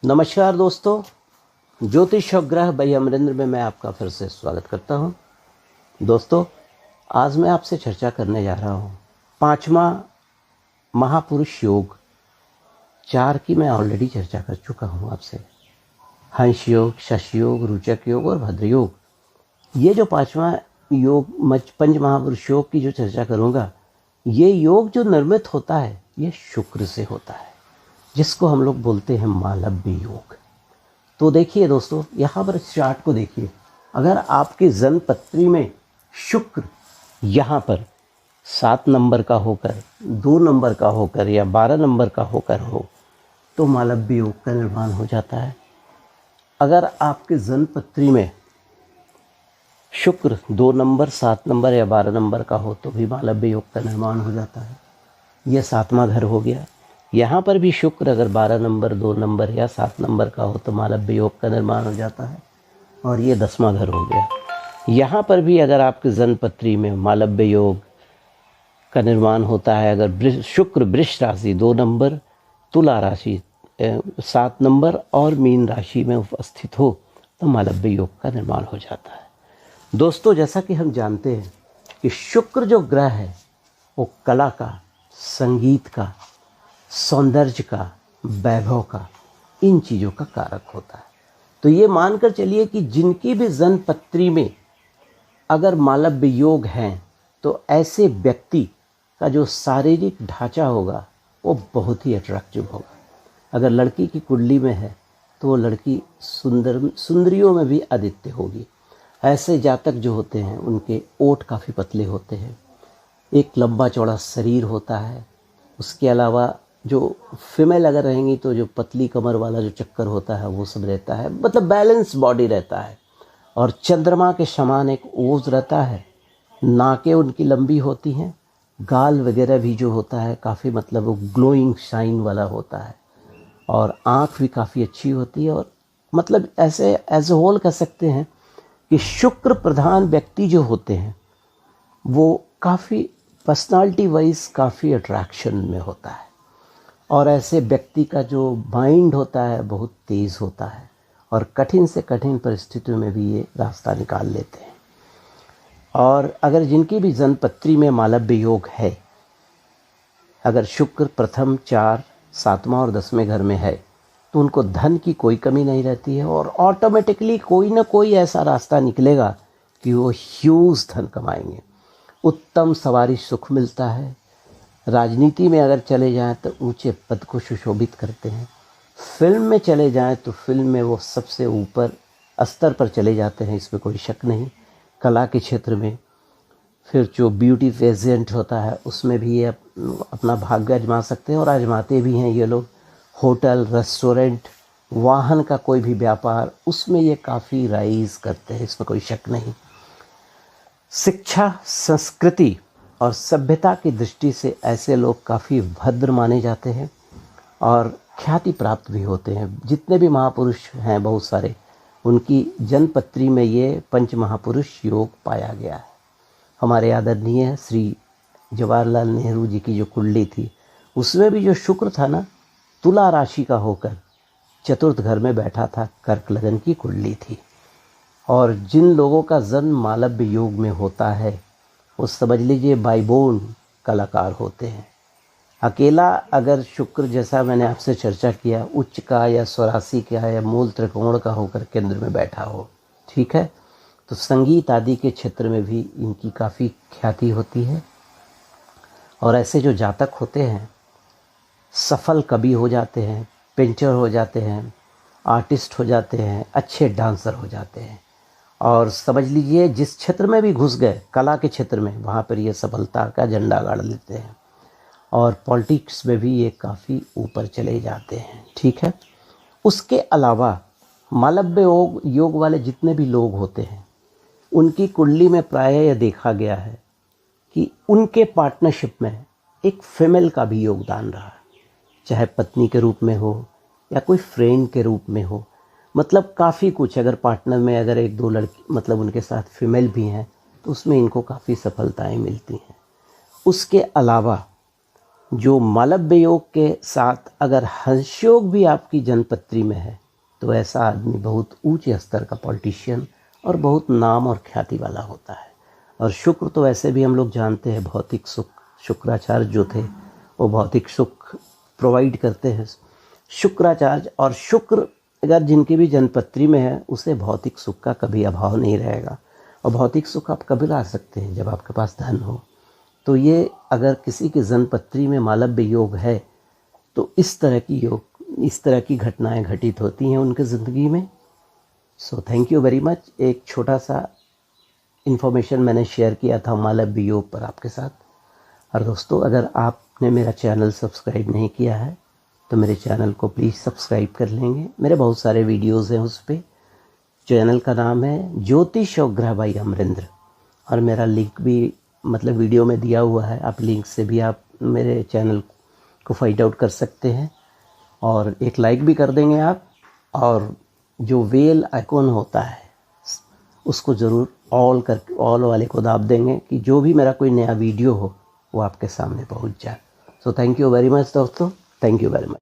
नमस्कार दोस्तों, ज्योतिष और ग्रह भाई अमरेंद्र में मैं आपका फिर से स्वागत करता हूं। दोस्तों, आज मैं आपसे चर्चा करने जा रहा हूं पांचवा महापुरुष योग। 4 की मैं ऑलरेडी चर्चा कर चुका हूं आपसे। हंस योग, शश योग, रुचक योग और भद्र योग। ये जो पांचवा योग पंच महापुरुष योग की जो चर्चा करूंगा, ये योग जो निर्मित होता है ये शुक्र से होता है, जिसको हम लोग बोलते हैं मालव्य योग। तो देखिए दोस्तों, यहाँ पर चार्ट को देखिए। अगर आपकी जन्मपत्री में शुक्र यहाँ पर 7 नंबर का होकर, 2 नंबर का होकर या 12 नंबर का होकर हो तो मालव्य योग का निर्माण हो जाता है। अगर आपके जन्मपत्री में शुक्र 2 नंबर, 7 नंबर या 12 नंबर का हो तो भी मालव्य योग का निर्माण हो जाता है। यह 7वां घर हो गया। यहाँ पर भी शुक्र अगर 12 नंबर, 2 नंबर या 7 नंबर का हो तो मालव्य योग का निर्माण हो जाता है, और ये 10वां घर हो गया। यहाँ पर भी अगर आपके जन्मपत्री में मालव्य योग का निर्माण होता है, अगर शुक्र वृष राशि 2 नंबर, तुला राशि 7 नंबर और मीन राशि में उपस्थित हो तो मालव्य योग का निर्माण हो जाता है। दोस्तों, जैसा कि हम जानते हैं कि शुक्र जो ग्रह है वो कला का, संगीत का, सौंदर्य का, वैभव का, इन चीज़ों का कारक होता है। तो ये मानकर चलिए कि जिनकी भी जन्मपत्री में अगर मालव्य योग हैं तो ऐसे व्यक्ति का जो शारीरिक ढांचा होगा वो बहुत ही अट्रैक्टिव होगा। अगर लड़की की कुंडली में है तो वो लड़की सुंदरियों में भी आदित्य होगी। ऐसे जातक जो होते हैं उनके ओठ काफ़ी पतले होते हैं, एक लंबा चौड़ा शरीर होता है। उसके अलावा जो फीमेल अगर रहेंगी तो जो पतली कमर वाला जो चक्कर होता है वो सब रहता है, मतलब बैलेंस बॉडी रहता है। और चंद्रमा के समान एक ओज रहता है। नाकें उनकी लंबी होती हैं, गाल वगैरह भी जो होता है काफ़ी मतलब वो ग्लोइंग शाइन वाला होता है, और आँख भी काफ़ी अच्छी होती है। और मतलब ऐसे एज ए होल कह सकते हैं कि शुक्र प्रधान व्यक्ति जो होते हैं वो काफ़ी पर्सनालिटी वाइज काफ़ी अट्रैक्शन में होता है, और ऐसे व्यक्ति का जो माइंड होता है बहुत तेज़ होता है, और कठिन से कठिन परिस्थितियों में भी ये रास्ता निकाल लेते हैं। और अगर जिनकी भी जन्मपत्री में मालव्य योग है, अगर शुक्र प्रथम, 4, 7वां और 10वें घर में है तो उनको धन की कोई कमी नहीं रहती है, और ऑटोमेटिकली कोई ना कोई ऐसा रास्ता निकलेगा कि वो ह्यूज धन कमाएंगे। उत्तम सवारी सुख मिलता है। राजनीति में अगर चले जाएं तो ऊंचे पद को सुशोभित करते हैं। फिल्म में चले जाएं तो फिल्म में वो सबसे ऊपर स्तर पर चले जाते हैं, इसमें कोई शक नहीं। कला के क्षेत्र में फिर जो ब्यूटी पेजेंट होता है उसमें भी ये अपना भाग्य आजमा सकते हैं, और आजमाते भी हैं ये लोग। होटल, रेस्टोरेंट, वाहन का कोई भी व्यापार, उसमें ये काफ़ी राइज करते हैं, इसमें कोई शक नहीं। शिक्षा, संस्कृति और सभ्यता की दृष्टि से ऐसे लोग काफ़ी भद्र माने जाते हैं और ख्याति प्राप्त भी होते हैं। जितने भी महापुरुष हैं बहुत सारे, उनकी जन्मपत्री में ये पंच महापुरुष योग पाया गया है। हमारे आदरणीय श्री जवाहरलाल नेहरू जी की जो कुंडली थी उसमें भी जो शुक्र था ना, तुला राशि का होकर चतुर्थ घर में बैठा था, कर्क लगन की कुंडली थी। और जिन लोगों का जन्म मालव्य योग में होता है वो समझ लीजिए बाइबोन कलाकार होते हैं। अकेला अगर शुक्र, जैसा मैंने आपसे चर्चा किया, उच्च का या स्वराशि का या मूल त्रिकोण का होकर केंद्र में बैठा हो, ठीक है, तो संगीत आदि के क्षेत्र में भी इनकी काफ़ी ख्याति होती है। और ऐसे जो जातक होते हैं सफल कवि हो जाते हैं, पेंटर हो जाते हैं, आर्टिस्ट हो जाते हैं, अच्छे डांसर हो जाते हैं। और समझ लीजिए जिस क्षेत्र में भी घुस गए, कला के क्षेत्र में, वहाँ पर ये सफलता का झंडा गाड़ लेते हैं, और पॉलिटिक्स में भी ये काफ़ी ऊपर चले जाते हैं, ठीक है। उसके अलावा मालव्य योग वाले जितने भी लोग होते हैं उनकी कुंडली में प्रायः यह देखा गया है कि उनके पार्टनरशिप में एक फीमेल का भी योगदान रहा है, चाहे पत्नी के रूप में हो या कोई फ्रेंड के रूप में हो। मतलब काफ़ी कुछ, अगर पार्टनर में अगर 1-2 लड़की मतलब उनके साथ फीमेल भी हैं तो उसमें इनको काफ़ी सफलताएं मिलती हैं। उसके अलावा जो मालव्य योग के साथ अगर हंस योग भी आपकी जन्मपत्री में है तो ऐसा आदमी बहुत ऊंचे स्तर का पॉलिटिशियन और बहुत नाम और ख्याति वाला होता है। और शुक्र तो वैसे भी हम लोग जानते हैं भौतिक सुख, शुक्राचार्य जो थे वो भौतिक सुख प्रोवाइड करते हैं। शुक्राचार्य और शुक्र अगर जिनकी भी जन्मपत्री में है उसे भौतिक सुख का कभी अभाव नहीं रहेगा। और भौतिक सुख आप कभी ला सकते हैं जब आपके पास धन हो। तो ये अगर किसी की जन्मपत्री में मालव्य योग है तो इस तरह की घटनाएं घटित होती हैं उनकी ज़िंदगी में। So thank you very much. एक छोटा सा इन्फॉर्मेशन मैंने शेयर किया था मालव्य योग पर आपके साथ। और दोस्तों, अगर आपने मेरा चैनल सब्सक्राइब नहीं किया है तो मेरे चैनल को प्लीज़ सब्सक्राइब कर लेंगे। मेरे बहुत सारे वीडियोज़ हैं उस पर। चैनल का नाम है ज्योतिष और ग्रह बाई अमरेंद्र, और मेरा लिंक भी मतलब वीडियो में दिया हुआ है। आप लिंक से भी आप मेरे चैनल को फाइंड आउट कर सकते हैं और एक लाइक भी कर देंगे आप। और जो बेल आइकॉन होता है उसको ज़रूर ऑल वाले को दाब देंगे कि जो भी मेरा कोई नया वीडियो हो वो आपके सामने पहुंच जाए। So thank you very much दोस्तों, थैंक यू वेरी मच।